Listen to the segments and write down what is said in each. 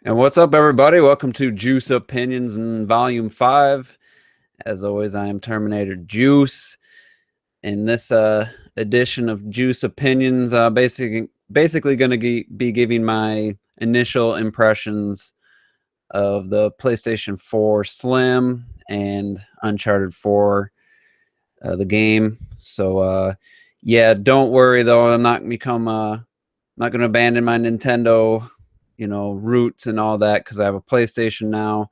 And what's up, everybody? Welcome to Juice Opinions in Volume 5. As always, I am Terminator Juice. In this edition of Juice Opinions, basically going to be giving my initial impressions of the PlayStation 4 Slim and Uncharted 4, the game. So, yeah, don't worry though. I'm not going to abandon my Nintendo, roots and all that because I have a PlayStation now.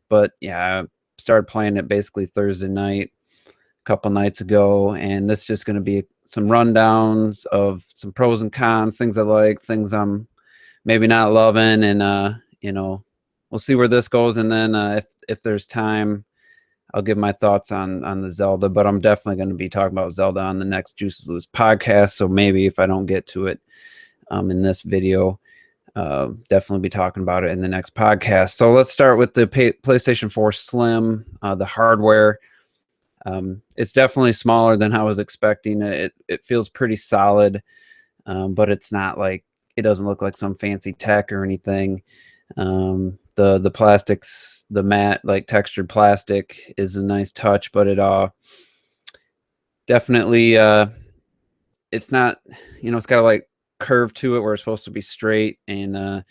But yeah, I started playing it basically Thursday night, a couple nights ago, and this is just going to be some rundowns of some pros and cons, things I like, things I'm maybe not loving, and we'll see where this goes. And then if there's time, I'll give my thoughts on the Zelda. But I'm definitely going to be talking about Zelda on the next Juices Loose podcast. So maybe if I don't get to it in this video, definitely be talking about it in the next podcast. So let's start with the PlayStation 4 Slim, the hardware. It's definitely smaller than I was expecting. It feels pretty solid, but it's not like it doesn't look like some fancy tech or anything. The plastics, the matte like textured plastic is a nice touch, but it definitely it's not, it's got a like curve to it where it's supposed to be straight, and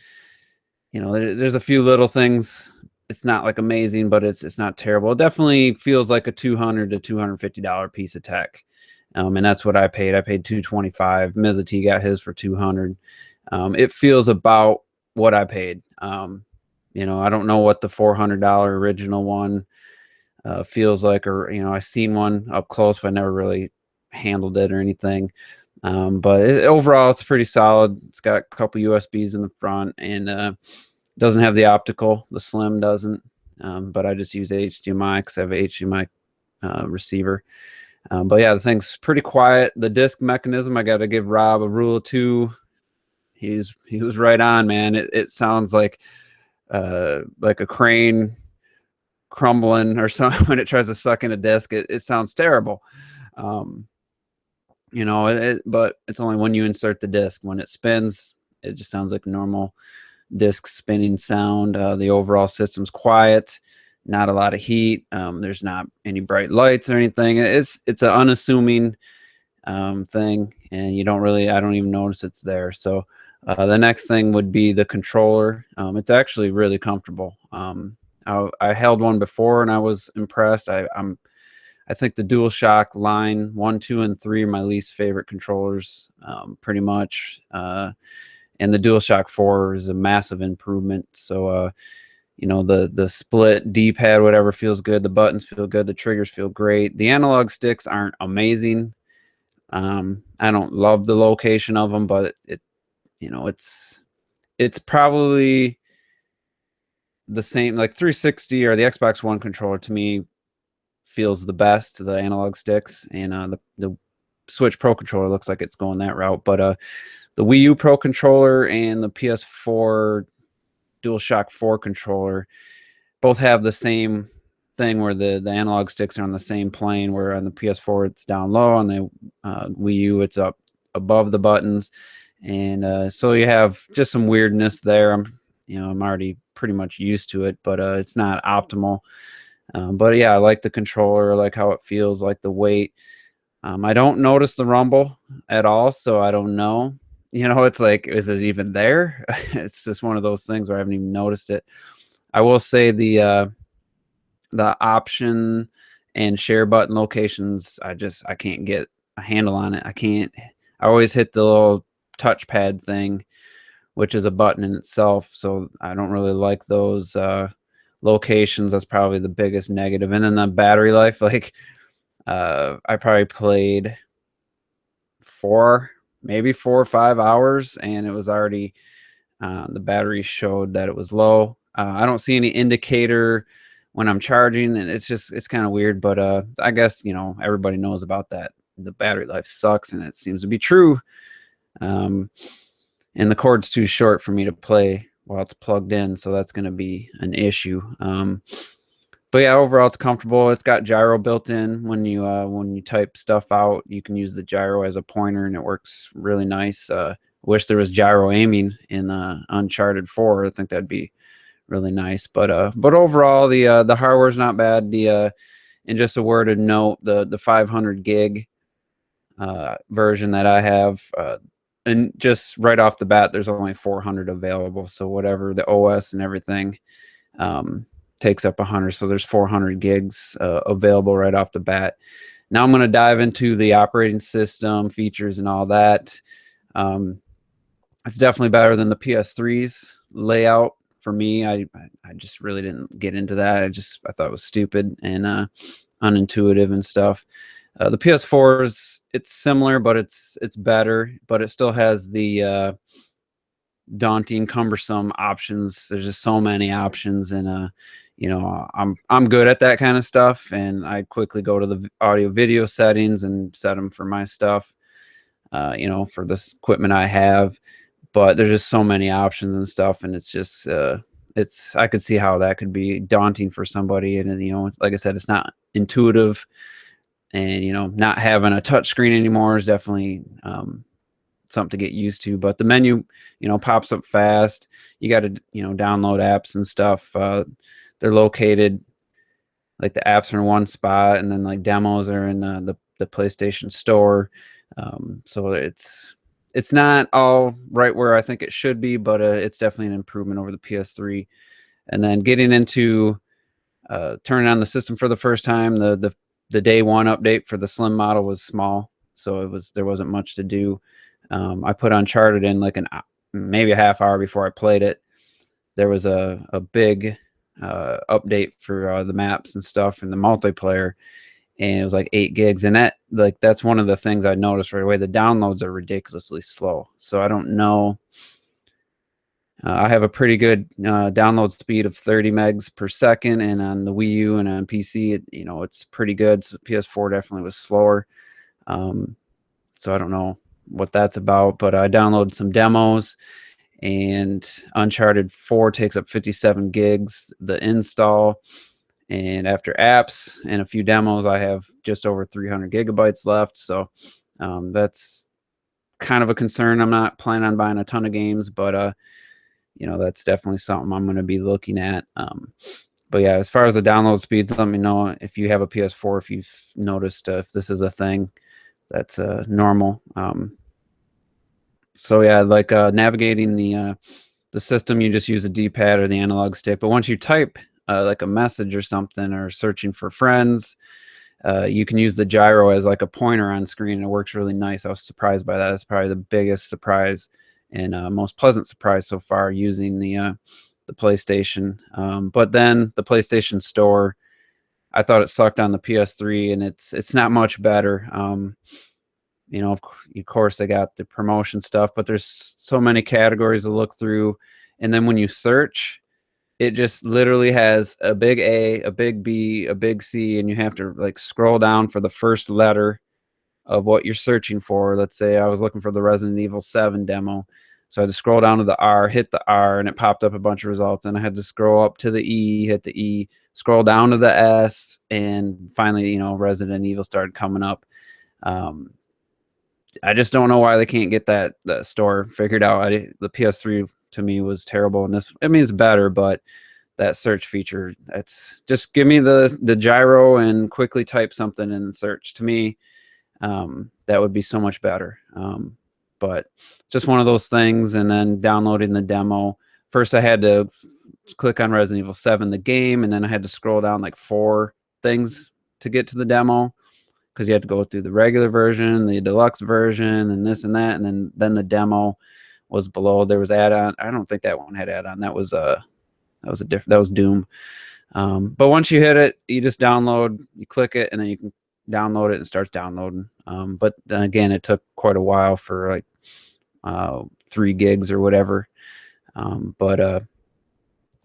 there's a few little things. It's not like amazing, but it's not terrible. It definitely feels like a $200 to $250 piece of tech, and that's what I paid. I paid $225. Mizzy got his for $200. It feels about what I paid. I don't know what the $400 original one feels like, or I seen one up close, but I never really handled it or anything. But overall, it's pretty solid. It's got a couple USBs in the front, and doesn't have the optical. The Slim doesn't, but I just use HDMI because I have an HDMI receiver. But yeah, the thing's pretty quiet. The disc mechanism, I got to give Rob a rule of two. He was right on, man. It sounds like a crane crumbling or something when it tries to suck in a disc. It sounds terrible. Um, but it's only when you insert the disc. When it spins, it just sounds like normal disc spinning sound. The overall system's quiet, not a lot of heat. There's not any bright lights or anything. It's an unassuming thing, and I don't even notice it's there. So the next thing would be the controller. It's actually really comfortable. I held one before and I was impressed. I think the DualShock line 1, 2, and 3 are my least favorite controllers, pretty much. And the DualShock 4 is a massive improvement. So, the split D-pad, whatever, feels good. The buttons feel good. The triggers feel great. The analog sticks aren't amazing. I don't love the location of them, but it's probably the same. Like 360 or the Xbox One controller to me feels the best, the analog sticks, and the Switch Pro controller looks like it's going that route. But the Wii U Pro controller and the PS4 DualShock 4 controller both have the same thing where the analog sticks are on the same plane, where on the PS4 it's down low, on the Wii U it's up above the buttons, and so you have just some weirdness there. I'm already pretty much used to it, but it's not optimal. But yeah, I like the controller, I like how it feels, like the weight. I don't notice the rumble at all, so I don't know. It's like, is it even there? It's just one of those things where I haven't even noticed it. I will say the option and share button locations, I can't get a handle on it. I always hit the little touchpad thing, which is a button in itself, so I don't really like those locations. That's probably the biggest negative. And then the battery life, like I probably played maybe 4 or 5 hours, and it was already the battery showed that it was low. I don't see any indicator when I'm charging, and it's kind of weird. But I guess everybody knows about that. The battery life sucks, and it seems to be true. And the cord's too short for me to play while it's plugged in, so that's going to be an issue. But yeah, overall it's comfortable. It's got gyro built in. When you type stuff out, you can use the gyro as a pointer, and it works really nice. Wish there was gyro aiming in Uncharted 4. I think that'd be really nice. But overall, the hardware's not bad. And just a word of note, the 500 gig version that I have, and just right off the bat, there's only 400 available. So whatever the OS and everything takes up 100. So there's 400 gigs available right off the bat. Now I'm going to dive into the operating system features and all that. It's definitely better than the PS3's layout for me. I just really didn't get into that. I thought it was stupid and unintuitive and stuff. The PS4's, it's similar, but it's better, but it still has the daunting, cumbersome options. There's just so many options, and I'm good at that kind of stuff, and I quickly go to the audio video settings and set them for my stuff, for this equipment I have. But there's just so many options and stuff, and it's just I could see how that could be daunting for somebody. And like I said, it's not intuitive, and not having a touch screen anymore is definitely something to get used to. But the menu pops up fast. You got to download apps and stuff. They're located, like the apps are in one spot, and then like demos are in the PlayStation Store. So it's not all right where I think it should be, but it's definitely an improvement over the PS3. And then getting into turning on the system for the first time, the day one update for the Slim model was small, so there wasn't much to do. I put Uncharted in like maybe a half hour before I played it. There was a big update for the maps and stuff and the multiplayer, and it was like 8 gigs. And that's one of the things I noticed right away. The downloads are ridiculously slow. So I don't know. I have a pretty good download speed of 30 megs per second, and on the Wii U and on PC, it's pretty good. So PS4 definitely was slower. So I don't know what that's about, but I downloaded some demos, and Uncharted 4 takes up 57 gigs, the install. And after apps and a few demos, I have just over 300 gigabytes left. So that's kind of a concern. I'm not planning on buying a ton of games, but that's definitely something I'm going to be looking at. But yeah, as far as the download speeds, let me know if you have a PS4, if you've noticed if this is a thing that's normal. So yeah, like navigating the system, you just use a D-pad or the analog stick. But once you type like a message or something, or searching for friends, you can use the gyro as like a pointer on screen, and it works really nice. I was surprised by that. It's probably the biggest surprise and most pleasant surprise so far using the PlayStation. But then the PlayStation Store, I thought it sucked on the PS3, and it's not much better. Of course they got the promotion stuff, but there's so many categories to look through, and then when you search, it just literally has a big A, a big B, a big C, and you have to like scroll down for the first letter of what you're searching for. Let's say I was looking for the Resident Evil 7 demo, so I had to scroll down to the R, hit the R, and it popped up a bunch of results, and I had to scroll up to the E, hit the E, scroll down to the S, and finally, Resident Evil started coming up. I just don't know why they can't get that store figured out. The PS3 to me was terrible, and it's better, but that search feature, that's just give me the gyro and quickly type something in search. To me, that would be so much better. But just one of those things. And then downloading the demo, first I had to click on Resident Evil 7 the game, and then I had to scroll down like 4 things to get to the demo, because you had to go through the regular version, the deluxe version, and this and that, and then the demo was below. There was add-on. I don't think that one had add-on. That was Doom. But once you hit it, you just download, you click it, and then you can download it, and it starts downloading. But then again, it took quite a while for like 3 gigs or whatever.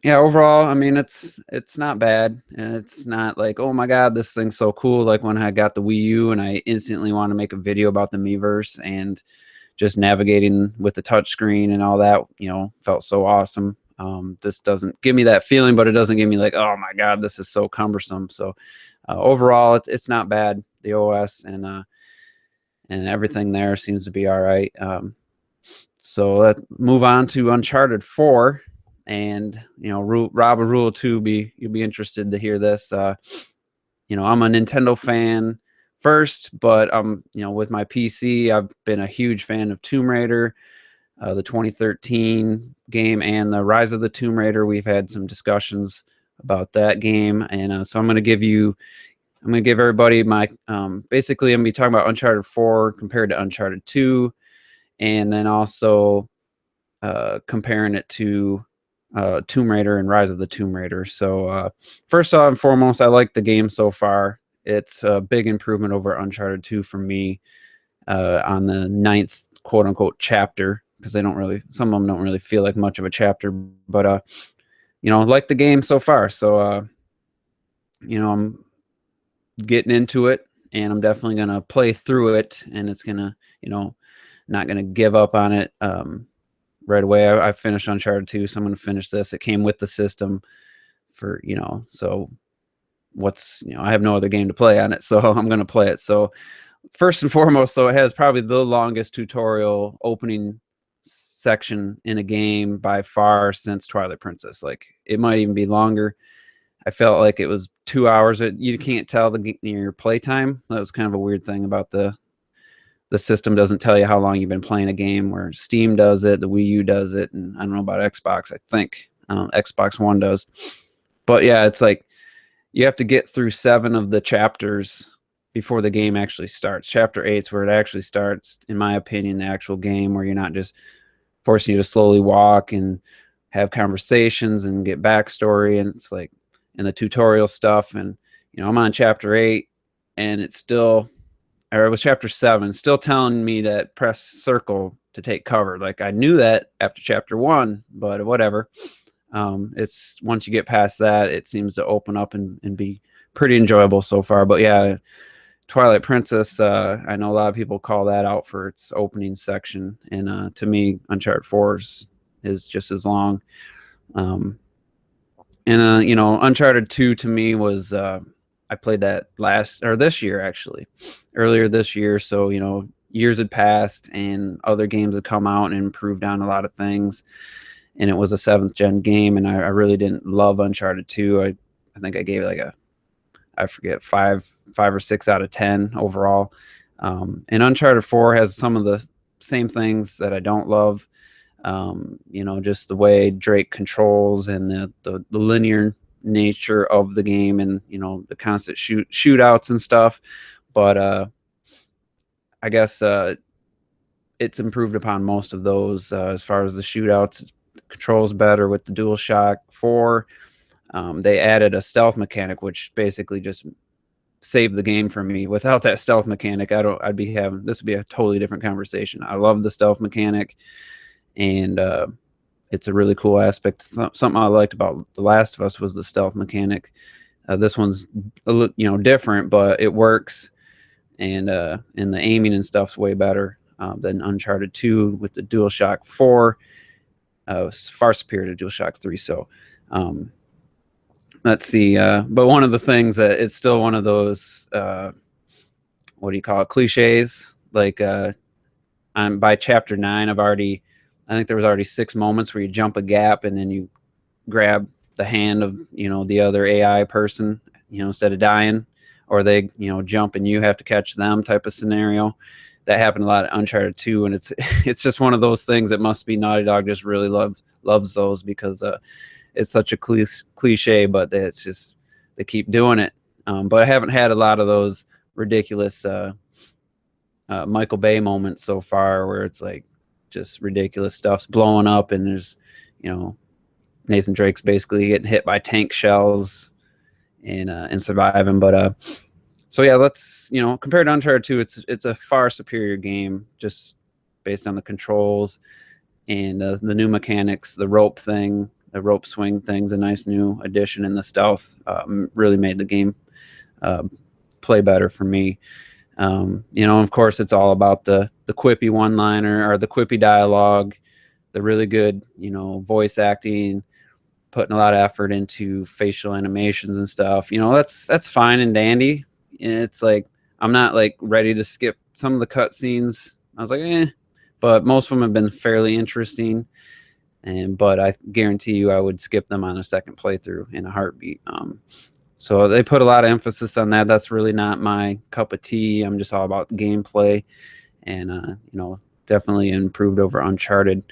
Yeah, overall, I mean, it's not bad, and it's not like, oh my God, this thing's so cool. Like when I got the Wii U and I instantly want to make a video about the Miiverse, and just navigating with the touchscreen and all that, felt so awesome. This doesn't give me that feeling, but it doesn't give me like, oh my God, this is so cumbersome. So overall, it's not bad. The OS and everything there seems to be all right. So let's move on to Uncharted 4. And, you know, Rob, a rule two, you'll be interested to hear this. You know, I'm a Nintendo fan first, but you know, with my PC, I've been a huge fan of Tomb Raider, the 2013 game, and the Rise of the Tomb Raider. We've had some discussions about that game, and so I'm going to give everybody my basically I'm going to be talking about Uncharted 4 compared to Uncharted 2, and then also comparing it to Tomb Raider and Rise of the Tomb Raider. So first and foremost, I like the game so far. It's a big improvement over Uncharted 2 for me on the 9th quote unquote chapter, because some of them don't really feel like much of a chapter, but you know, like the game so far. So you know, I'm getting into it, and I'm definitely gonna play through it, and it's gonna, you know, not gonna give up on it right away. I finished Uncharted 2, so I'm going to finish this. It came with the system for, you know, so you know, I have no other game to play on it, so I'm going to play it. So first and foremost, though, it has probably the longest tutorial opening section in a game by far since Twilight Princess. Like, it might even be longer. I felt like it was 2 hours. You can't tell your playtime. That was kind of a weird thing about the system. Doesn't tell you how long you've been playing a game, where Steam does it, the Wii U does it, and I don't know about Xbox. I think Xbox One does. But yeah, it's like you have to get through 7 of the chapters before the game actually starts. Chapter 8 is where it actually starts, in my opinion, the actual game, where you're not just forcing you to slowly walk and have conversations and get backstory, and it's like, and the tutorial stuff. And, you know, I'm on chapter 8, and it's still, or it was chapter 7, still telling me that press circle to take cover. Like, I knew that after chapter 1, but whatever. It's once you get past that, it seems to open up and be pretty enjoyable so far. But yeah, Twilight Princess, I know a lot of people call that out for its opening section, and to me, Uncharted 4 is just as long. You know, Uncharted 2 to me was I played that this year, actually, earlier this year. So, you know, years had passed and other games had come out and improved on a lot of things. And it was a 7th gen game, and I really didn't love Uncharted 2. I think I gave it like I forget, 5 or 6 out of 10 overall. And Uncharted 4 has some of the same things that I don't love. You know, just the way Drake controls, and the linear nature of the game, and, you know, the constant shootouts and stuff. But I guess it's improved upon most of those as far as the shootouts. It controls better with the DualShock 4. They added a stealth mechanic, which basically just saved the game for me. Without that stealth mechanic, this would be a totally different conversation. I love the stealth mechanic, and it's a really cool aspect. Something I liked about The Last of Us was the stealth mechanic. This one's a little, you know, different, but it works, and the aiming and stuff's way better than Uncharted 2 with the DualShock 4. It's far superior to DualShock 3. So let's see. But one of the things that it's still one of those what do you call it, cliches. Like by chapter 9, I think there was already 6 moments where you jump a gap and then you grab the hand of, you know, the other AI person, you know, instead of dying, or they, you know, jump and you have to catch them type of scenario. That happened a lot at Uncharted 2, and it's just one of those things that must be Naughty Dog just really loves those, because it's such a cliche, but it's just, they keep doing it. But I haven't had a lot of those ridiculous Michael Bay moments so far, where it's like just ridiculous stuff's blowing up, and there's, you know, Nathan Drake's basically getting hit by tank shells and surviving. But so yeah, let's, you know, compared to Uncharted 2, it's a far superior game, just based on the controls and the new mechanics. The rope swing thing's a nice new addition, and the stealth really made the game play better for me. You know, of course, it's all about the quippy one-liner, or the quippy dialogue, the really good, you know, voice acting, putting a lot of effort into facial animations and stuff. You know, that's fine and dandy. And it's like, I'm not like ready to skip some of the cutscenes. I was like, but most of them have been fairly interesting. But I guarantee you I would skip them on a second playthrough in a heartbeat. So they put a lot of emphasis on that. That's really not my cup of tea. I'm just all about gameplay, and definitely improved over Uncharted.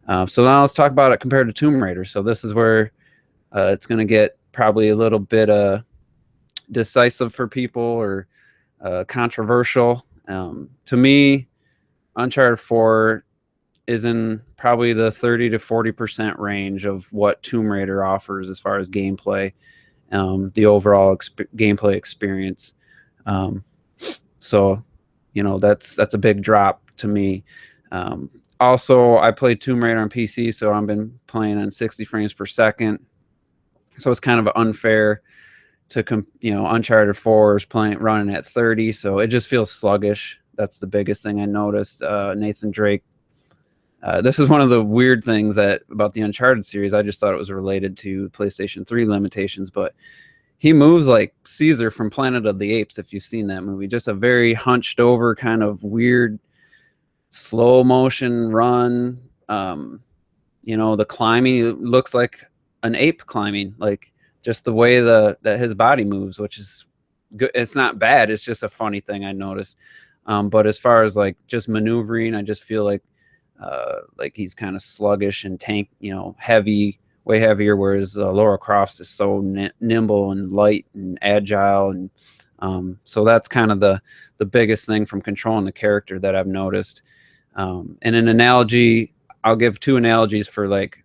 So now let's talk about it compared to Tomb Raider. So this is where it's going to get probably a little bit decisive for people, or controversial. To me, Uncharted 4 is in probably the 30 to 40% range of what Tomb Raider offers as far as gameplay, the overall gameplay experience. So, that's a big drop to me. Also, I played Tomb Raider on PC, so I've been playing on 60 frames per second. So it's kind of unfair to Uncharted 4 is running at 30, so it just feels sluggish. That's the biggest thing I noticed. Nathan Drake. This is one of the weird things about the Uncharted series. I just thought it was related to PlayStation 3 limitations, but he moves like Caesar from Planet of the Apes, if you've seen that movie. Just a very hunched over, kind of weird, slow motion run. The climbing looks like an ape climbing, like just the way that his body moves, which is good. It's not bad. It's just a funny thing I noticed. But as far as like just maneuvering, I just feel like he's kind of sluggish and heavy, way heavier, whereas Lara Croft is so nimble and light and agile, and so that's kind of the biggest thing from controlling the character that I've noticed. And an analogy, I'll give two analogies for like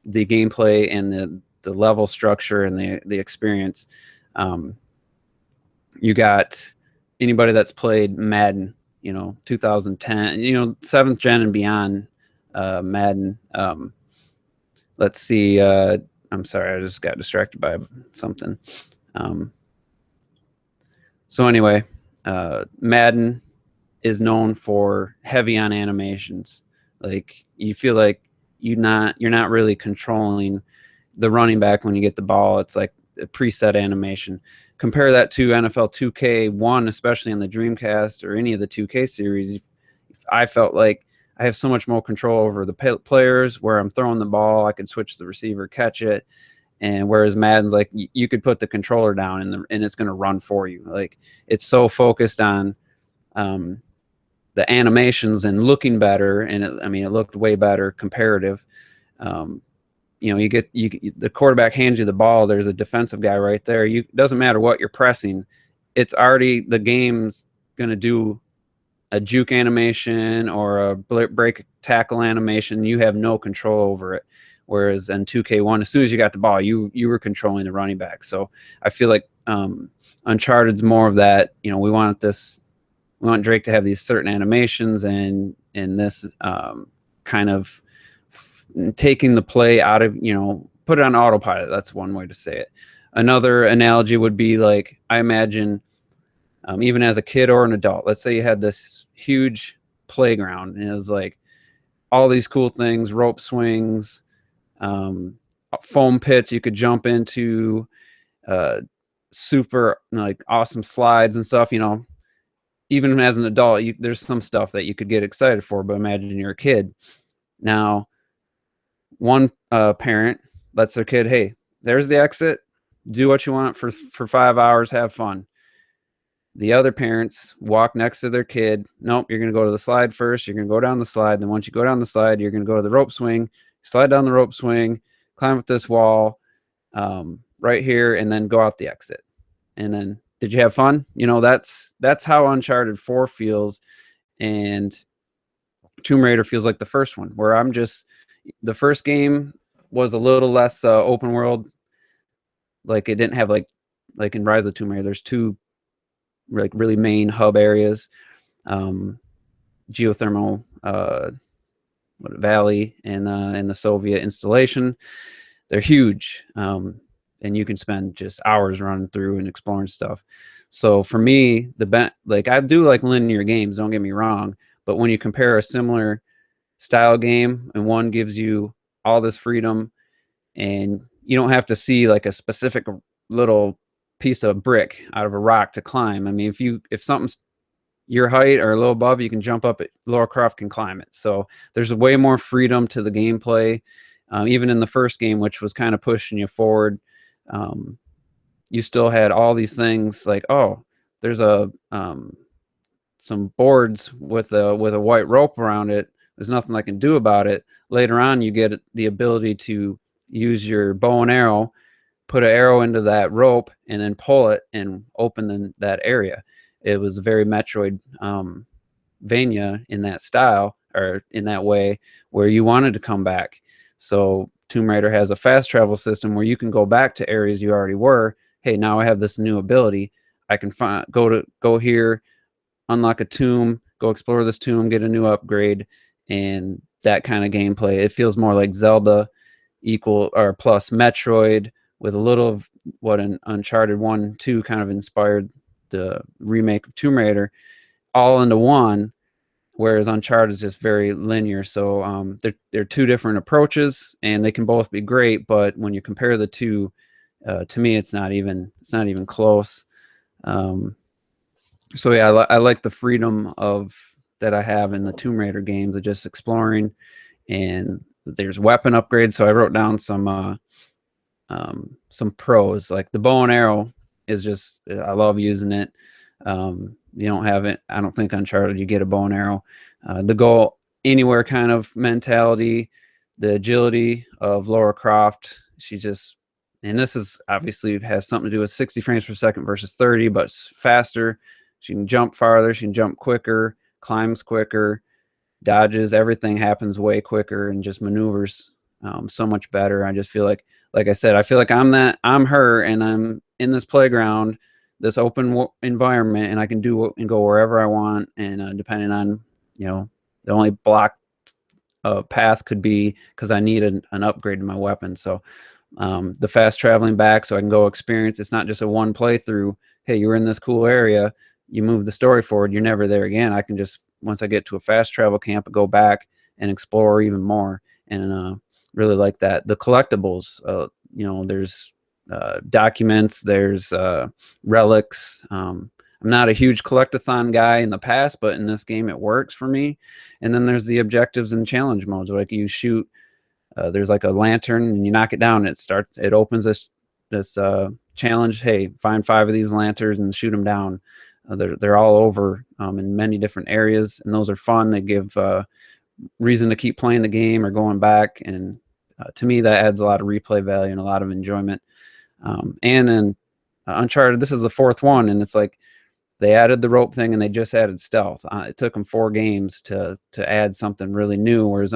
the gameplay and the level structure and the experience. You got anybody that's played Madden, 2010, 7th gen and beyond, Madden. Let's see. I'm sorry, I just got distracted by something. So anyway, Madden is known for heavy on animations. Like you feel like you're not really controlling the running back when you get the ball. It's like a preset animation. Compare that to NFL 2K1, especially on the Dreamcast or any of the 2K series. I felt like I have so much more control over the players. Where I'm throwing the ball, I can switch the receiver, catch it. And whereas Madden's like you could put the controller down and it's going to run for you. Like it's so focused on the animations and looking better, and it looked way better comparative. The quarterback hands you the ball. There's a defensive guy right there. Doesn't matter what you're pressing. It's already, the game's going to do a juke animation or a break tackle animation. You have no control over it. Whereas in 2K1, as soon as you got the ball, you were controlling the running back. So I feel like Uncharted's more of that. We want Drake to have these certain animations, and this kind of taking the play out of, put it on autopilot. That's one way to say it. Another analogy would be like, I imagine even as a kid or an adult, let's say you had this huge playground and it was like all these cool things, rope swings, foam pits you could jump into, super like awesome slides and stuff. Even as an adult, there's some stuff that you could get excited for, but imagine you're a kid. Now, one parent lets their kid, hey, there's the exit, do what you want for 5 hours, have fun. The other parents walk next to their kid. Nope, you're going to go to the slide first. You're going to go down the slide. Then once you go down the slide, you're going to go to the rope swing, slide down the rope swing, climb up this wall right here, and then go out the exit. And then, did you have fun? That's how Uncharted 4 feels. And Tomb Raider feels like the first one, where the first game was a little less open world. Like it didn't have like in Rise of Tomb Raider, there's two like really main hub areas, geothermal valley and the Soviet installation. They're huge, and you can spend just hours running through and exploring stuff. So for me, I do like linear games, don't get me wrong, but when you compare a similar style game and one gives you all this freedom and you don't have to see like a specific little piece of brick out of a rock to climb. I mean, if something's your height or a little above, you can jump up it. Lara Croft can climb it. So there's way more freedom to the gameplay. Even in the first game, which was kind of pushing you forward, you still had all these things like, oh, there's some boards with a white rope around it. There's nothing I can do about it. Later on, you get the ability to use your bow and arrow, put an arrow into that rope, and then pull it and open that area. It was very Metroid Vania in that style, or in that way, where you wanted to come back. So Tomb Raider has a fast travel system where you can go back to areas you already were. Hey, now I have this new ability. I can go here, unlock a tomb, go explore this tomb, get a new upgrade, and that kind of gameplay. It feels more like Zelda equal or plus Metroid, with a little of what an Uncharted 1, 2 kind of inspired the remake of Tomb Raider, all into one, whereas Uncharted is just very linear. So they're two different approaches, and they can both be great, but when you compare the two, to me, it's not even close. So yeah, I like the freedom of that I have in the Tomb Raider games of just exploring, and there's weapon upgrades. So I wrote down some pros. Like the bow and arrow is just, I love using it. You don't have it, I don't think Uncharted you get a bow and arrow. The go anywhere kind of mentality, the agility of Lara Croft. She just, and this is obviously has something to do with 60 frames per second versus 30, but it's faster. She can jump farther, she can jump quicker, climbs quicker, dodges, everything happens way quicker, and just maneuvers so much better. I just feel like I said, I feel like I'm her, and I'm in this playground, this open environment, and I can do and go wherever I want. And depending on, the only block path could be because I need an upgrade to my weapon. So the fast traveling back, so I can go experience. It's not just a one playthrough. Hey, you're in this cool area, you move the story forward, you're never there again. I can just, once I get to a fast travel camp, go back and explore even more. And really like that. The collectibles, there's documents, there's relics. I'm not a huge collectathon guy in the past, but in this game it works for me. And then there's the objectives and challenge modes. Like you shoot, there's like a lantern, and you knock it down, it opens this challenge. Hey, find 5 of these lanterns and shoot them down. They're all over in many different areas, and those are fun. They give reason to keep playing the game or going back, and to me that adds a lot of replay value and a lot of enjoyment. And in Uncharted, this is the 4th one, and it's like they added the rope thing and they just added stealth. It took them 4 games to add something really new, whereas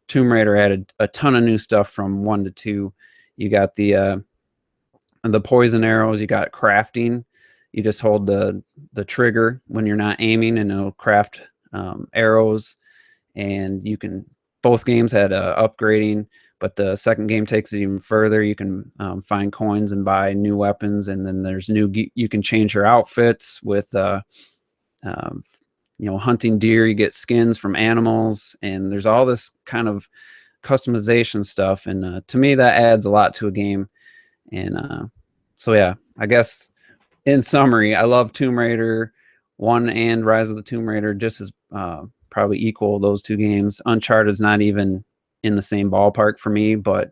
Tomb Raider added a ton of new stuff from 1 to 2. You got the poison arrows, you got crafting. You just hold the trigger when you're not aiming, and it'll craft arrows. And you can, both games had upgrading, but the second game takes it even further. You can find coins and buy new weapons, and then there's you can change your outfits with hunting deer. You get skins from animals, and there's all this kind of customization stuff. And to me, that adds a lot to a game. And so yeah, I guess in summary, I love Tomb Raider 1 and Rise of the Tomb Raider just as probably equal, those 2 games. Uncharted is not even in the same ballpark for me, but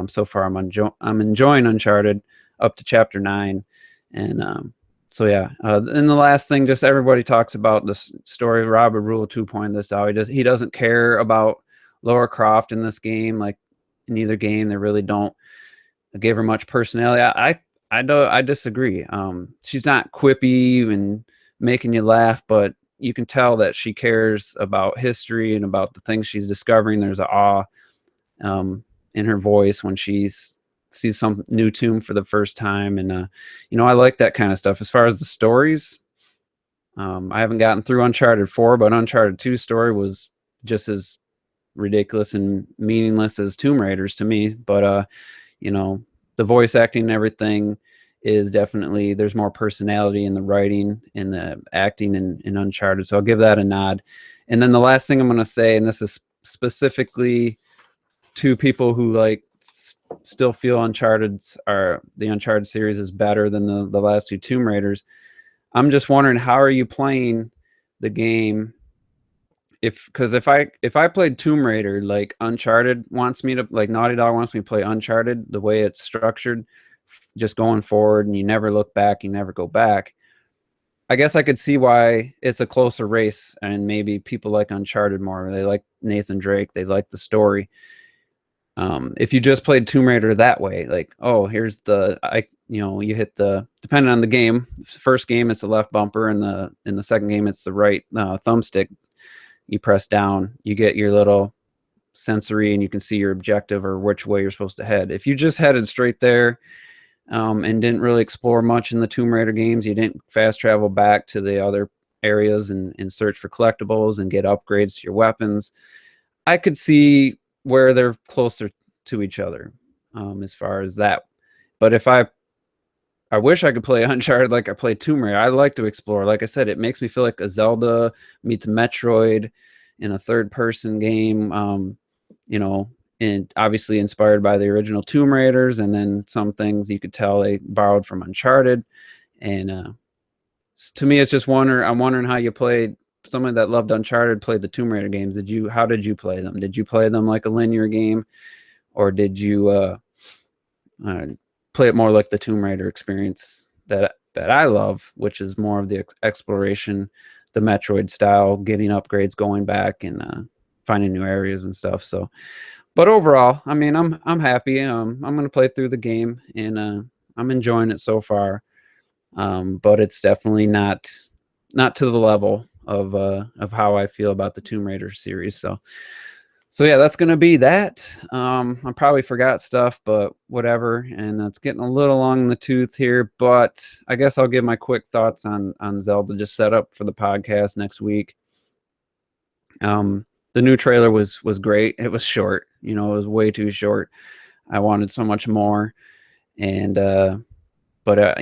so far I'm enjoying Uncharted up to chapter 9. And so yeah, and the last thing, just everybody talks about the story. Robert Rule 2 pointed this out. He doesn't care about Lara Croft in this game. Like in either game, they really don't give her much personality. I disagree. She's not quippy and making you laugh, but you can tell that she cares about history and about the things she's discovering. There's an awe in her voice when she sees some new tomb for the first time. And I like that kind of stuff. As far as the stories, I haven't gotten through Uncharted 4, but Uncharted 2 story was just as ridiculous and meaningless as Tomb Raiders to me. But the voice acting and everything is definitely, there's more personality in the writing and the acting in Uncharted. So I'll give that a nod. And then the last thing I'm going to say, and this is specifically to people who still feel the Uncharted series is better than the last 2 Tomb Raiders. I'm just wondering, how are you playing the game, because if I played Tomb Raider, like Uncharted wants me to, like Naughty Dog wants me to play Uncharted, the way it's structured, just going forward and you never look back, you never go back. I guess I could see why it's a closer race, and maybe people like Uncharted more. They like Nathan Drake, they like the story. If you just played Tomb Raider that way, like, oh, here's you hit the, depending on the game, first game it's the left bumper, and in the second game it's the right thumbstick. You press down, you get your little sensory, and you can see your objective or which way you're supposed to head. If you just headed straight there, and didn't really explore much in the Tomb Raider games, you didn't fast travel back to the other areas and search for collectibles and get upgrades to your weapons, I could see where they're closer to each other, as far as that. But if I wish I could play Uncharted like I played Tomb Raider. I like to explore. Like I said, it makes me feel like a Zelda meets Metroid in a third-person game. And obviously inspired by the original Tomb Raiders, and then some things you could tell they borrowed from Uncharted. And to me, it's just I'm wondering how you played. Someone that loved Uncharted played the Tomb Raider games. How did you play them? Did you play them like a linear game, or did you play it more like the Tomb Raider experience that I love, which is more of the exploration, the Metroid style, getting upgrades, going back and finding new areas and stuff. So, but overall, I mean, I'm happy. I'm going to play through the game, and I'm enjoying it so far. But it's definitely not to the level of how I feel about the Tomb Raider series. So yeah, that's gonna be that. I probably forgot stuff, but whatever. And it's getting a little long in the tooth here, but I guess I'll give my quick thoughts on Zelda, just set up for the podcast next week. The new trailer was great. It was short, it was way too short. I wanted so much more, and but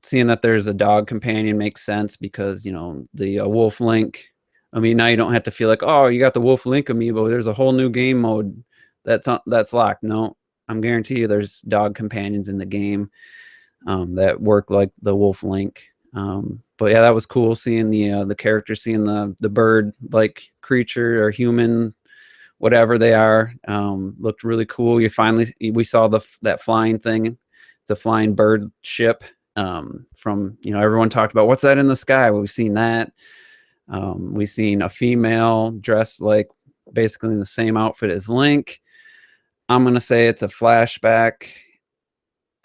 seeing that there's a dog companion makes sense, because the Wolf Link. I mean, now you don't have to feel like, oh, you got the Wolf Link amiibo. There's a whole new game mode that's locked. No, I'm guarantee you there's dog companions in the game that work like the Wolf Link. But yeah, that was cool seeing the character, seeing the bird like creature or human, whatever they are. Looked really cool. We saw that flying thing. It's a flying bird ship. From everyone talked about, what's that in the sky? Well, we've seen that. We've seen a female dressed like basically in the same outfit as Link. I'm gonna say it's a flashback.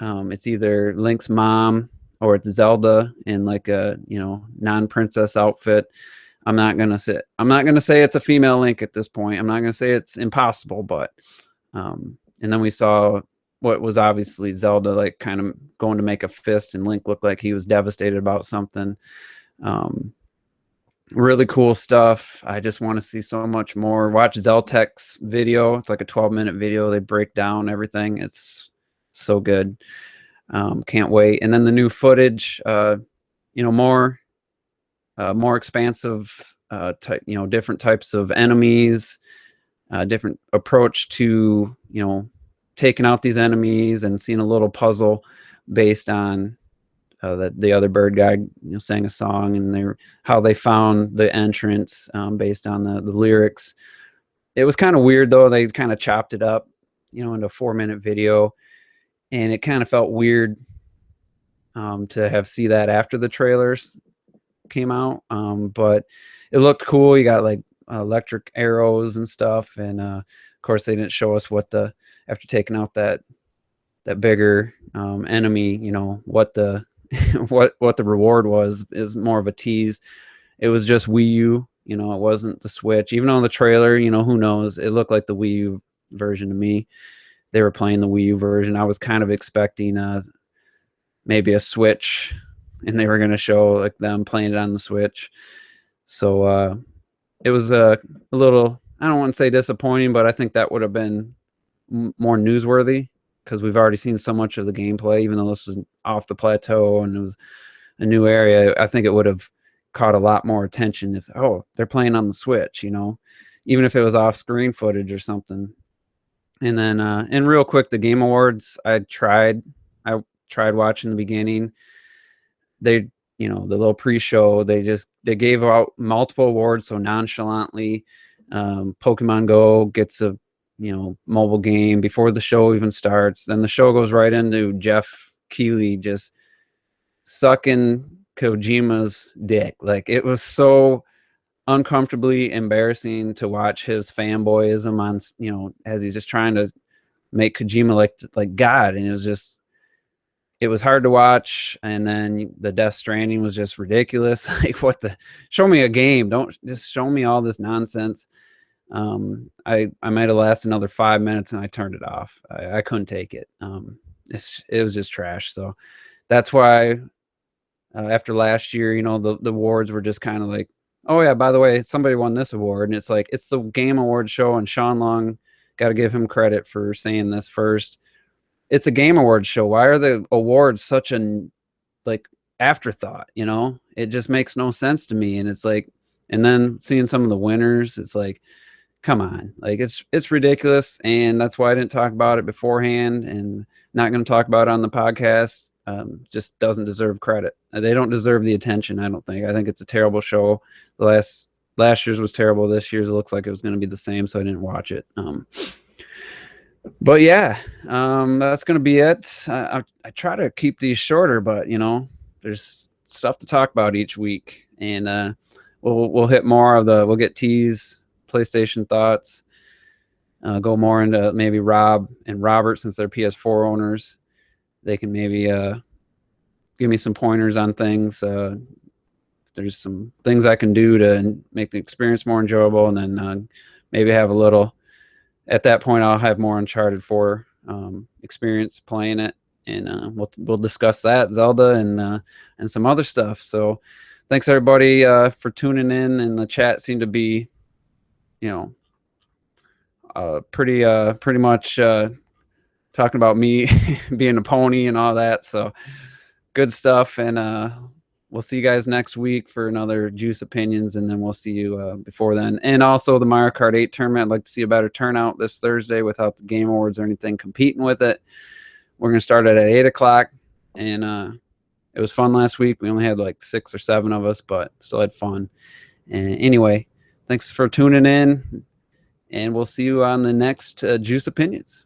It's either Link's mom or it's Zelda in like a non-princess outfit. I'm not gonna say it's a female Link at this point. I'm not gonna say it's impossible, but and then we saw what was obviously Zelda, like kind of going to make a fist, and Link looked like he was devastated about something. Really cool stuff. I just want to see so much more. Watch Zeltek's video. It's like a 12-minute video. They break down everything. It's so good. Can't wait. And then the new footage, more expansive, different types of enemies, different approach to, taking out these enemies, and seeing a little puzzle based on that the other bird guy sang a song, and how they found the entrance based on the lyrics. It was kind of weird though. They kind of chopped it up, into a 4-minute video, and it kind of felt weird to see that after the trailers came out. But it looked cool. You got like electric arrows and stuff, and of course they didn't show us after taking out that bigger enemy, what the what the reward was, is more of a tease. It was just Wii U, it wasn't the Switch. Even on the trailer, who knows? It looked like the Wii U version to me. They were playing the Wii U version. I was kind of expecting maybe a Switch, and they were going to show like them playing it on the Switch. So it was a little, I don't want to say disappointing, but I think that would have been more newsworthy, because we've already seen so much of the gameplay. Even though this was off the plateau and it was a new area, I think it would have caught a lot more attention if, oh, they're playing on the Switch, even if it was off-screen footage or something. And then, and real quick, the Game Awards, I tried watching the beginning. They, you know, the little pre-show, they gave out multiple awards so nonchalantly. Pokemon Go gets a, you know, mobile game before the show even starts. Then the show goes right into Jeff Keighley just sucking Kojima's dick. Like, it was so uncomfortably embarrassing to watch his fanboyism on, you know, as he's just trying to make Kojima like God. And it was hard to watch. And then the Death Stranding was just ridiculous. Like, what the, show me a game. Don't just show me all this nonsense. I might have lasted another 5 minutes and I turned it off. I couldn't take it. It was just trash. So that's why after last year, you know, the awards were just kind of like, oh yeah, by the way, somebody won this award. And it's like, it's the Game Awards show, and Sean Long, got to give him credit for saying this first. It's a Game Awards show. Why are the awards such an like afterthought? You know, it just makes no sense to me. And it's like, and then seeing some of the winners, it's like, come on, like it's ridiculous. And that's why I didn't talk about it beforehand, and not going to talk about it on the podcast. Just doesn't deserve credit. They don't deserve the attention. I don't think. I think it's a terrible show. The last year's was terrible. This year's, it looks like it was going to be the same, so I didn't watch it. But yeah, that's going to be it. I try to keep these shorter, but you know, there's stuff to talk about each week, and we'll hit more of we'll get T's PlayStation thoughts, go more into maybe Rob and Robert, since they're PS4 owners. They can maybe give me some pointers on things. There's some things I can do to make the experience more enjoyable, and then maybe have a little. At that point, I'll have more Uncharted 4 experience playing it, and we'll discuss that, Zelda, and some other stuff. So, thanks everybody for tuning in. And the chat seemed to be, you know, pretty much talking about me being a pony and all that. So, good stuff. And we'll see you guys next week for another Juice Opinions, and then we'll see you before then. And also the Mario Kart 8 tournament. I'd like to see a better turnout this Thursday without the Game Awards or anything competing with it. We're going to start it at 8 o'clock, and it was fun last week. We only had like 6 or 7 of us, but still had fun. And anyway, thanks for tuning in, and we'll see you on the next Juice Opinions.